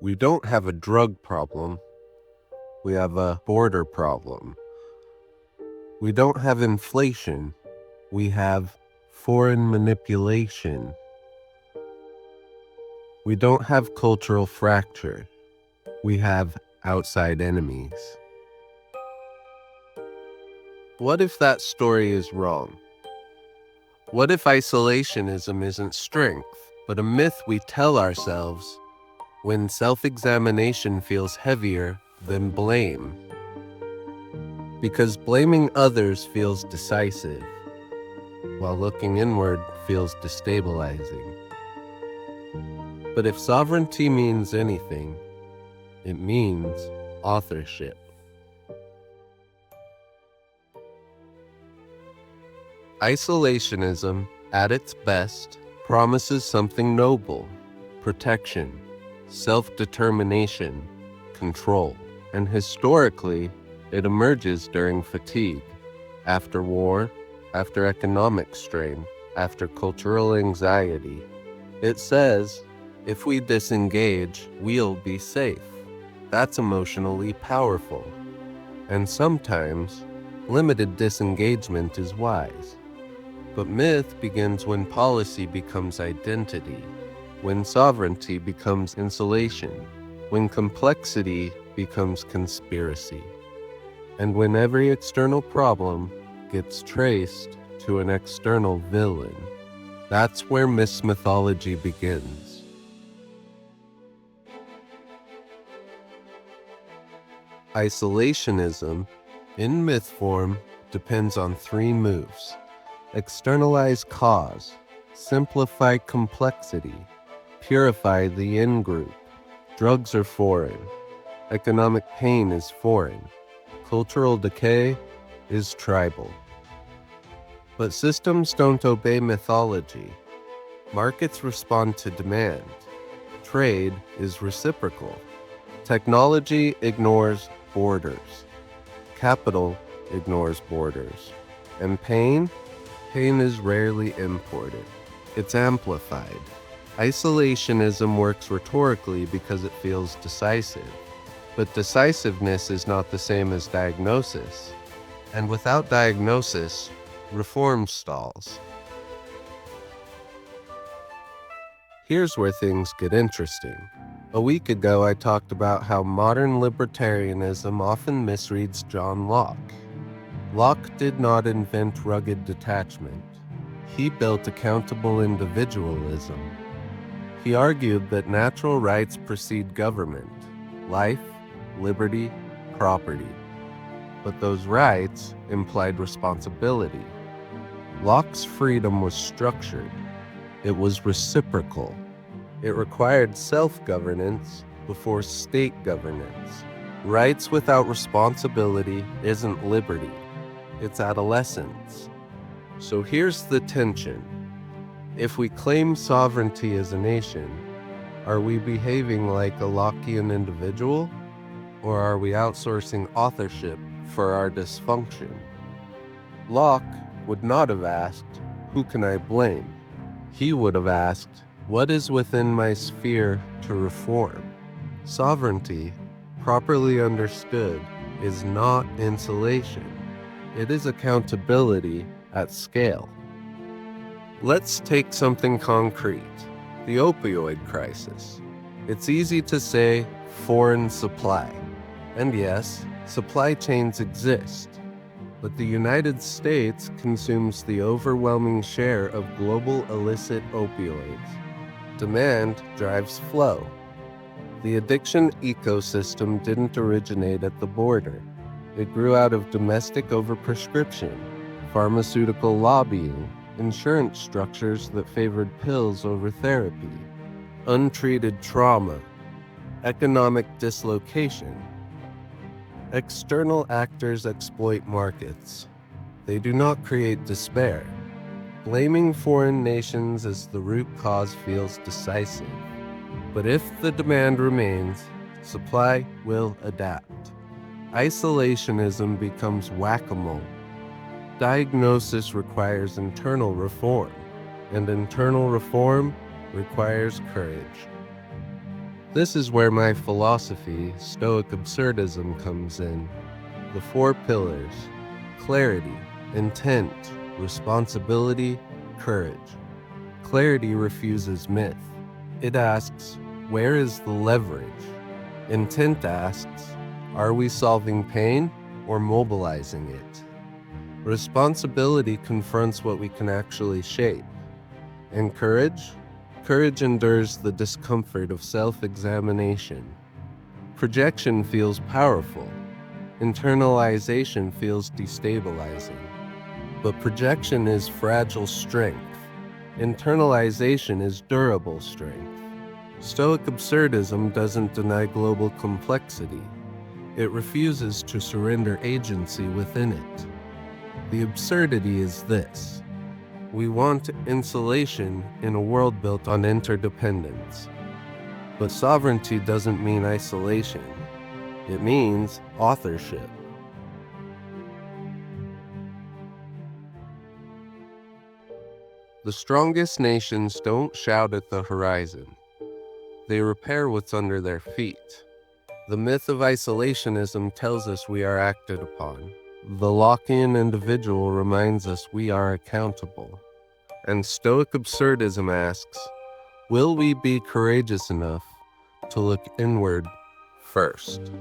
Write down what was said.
We don't have a drug problem. We have a border problem. We don't have inflation. We have foreign manipulation. We don't have cultural fracture. We have outside enemies. What if that story is wrong? What if isolationism isn't strength, but a myth we tell ourselves when self-examination feels heavier than blame? Because blaming others feels decisive, while looking inward feels destabilizing. But if sovereignty means anything, it means authorship. Isolationism, at its best, promises something noble: protection, self-determination, control. And historically, it emerges during fatigue, after war, after economic strain, after cultural anxiety. It says, if we disengage, we'll be safe. That's emotionally powerful. And sometimes, limited disengagement is wise. But myth begins when policy becomes identity, when sovereignty becomes insulation, when complexity becomes conspiracy, and when every external problem gets traced to an external villain. That's where Mismythology begins. Isolationism, in myth form, depends on three moves: externalize cause, simplify complexity, purify the in-group. Drugs are foreign. Economic pain is foreign. Cultural decay is tribal. But systems don't obey mythology. Markets respond to demand. Trade is reciprocal. Technology ignores borders. Capital ignores borders. And pain? Pain is rarely imported. It's amplified. Isolationism works rhetorically because it feels decisive. But decisiveness is not the same as diagnosis. And without diagnosis, reform stalls. Here's where things get interesting. A week ago, I talked about how modern libertarianism often misreads John Locke. Locke did not invent rugged detachment. He built accountable individualism. He argued that natural rights precede government: life, liberty, property. But those rights implied responsibility. Locke's freedom was structured. It was reciprocal. It required self-governance before state governance. Rights without responsibility isn't liberty. It's adolescence. So here's the tension. If we claim sovereignty as a nation, are we behaving like a Lockean individual? Or are we outsourcing authorship for our dysfunction? Locke would not have asked, "Who can I blame?" He would have asked, "What is within my sphere to reform?" Sovereignty, properly understood, is not insulation. It is accountability at scale. Let's take something concrete: the opioid crisis. It's easy to say foreign supply. And yes, supply chains exist. But the United States consumes the overwhelming share of global illicit opioids. Demand drives flow. The addiction ecosystem didn't originate at the border. It grew out of domestic overprescription, pharmaceutical lobbying, insurance structures that favored pills over therapy, untreated trauma, economic dislocation. External actors exploit markets. They do not create despair. Blaming foreign nations as the root cause feels decisive. But if the demand remains, supply will adapt. Isolationism becomes whack-a-mole. Diagnosis requires internal reform, and internal reform requires courage. This is where my philosophy, Stoic absurdism, comes in. The four pillars: clarity, intent, responsibility, courage. Clarity refuses myth. It asks, where is the leverage? Intent asks, are we solving pain or mobilizing it? Responsibility confronts what we can actually shape. And courage? Courage endures the discomfort of self-examination. Projection feels powerful. Internalization feels destabilizing. But projection is fragile strength. Internalization is durable strength. Stoic absurdism doesn't deny global complexity. It refuses to surrender agency within it. The absurdity is this: we want insulation in a world built on interdependence. But sovereignty doesn't mean isolation. It means authorship. The strongest nations don't shout at the horizon. They repair what's under their feet. The myth of isolationism tells us we are acted upon. The Lockean individual reminds us we are accountable. And Stoic absurdism asks, will we be courageous enough to look inward first?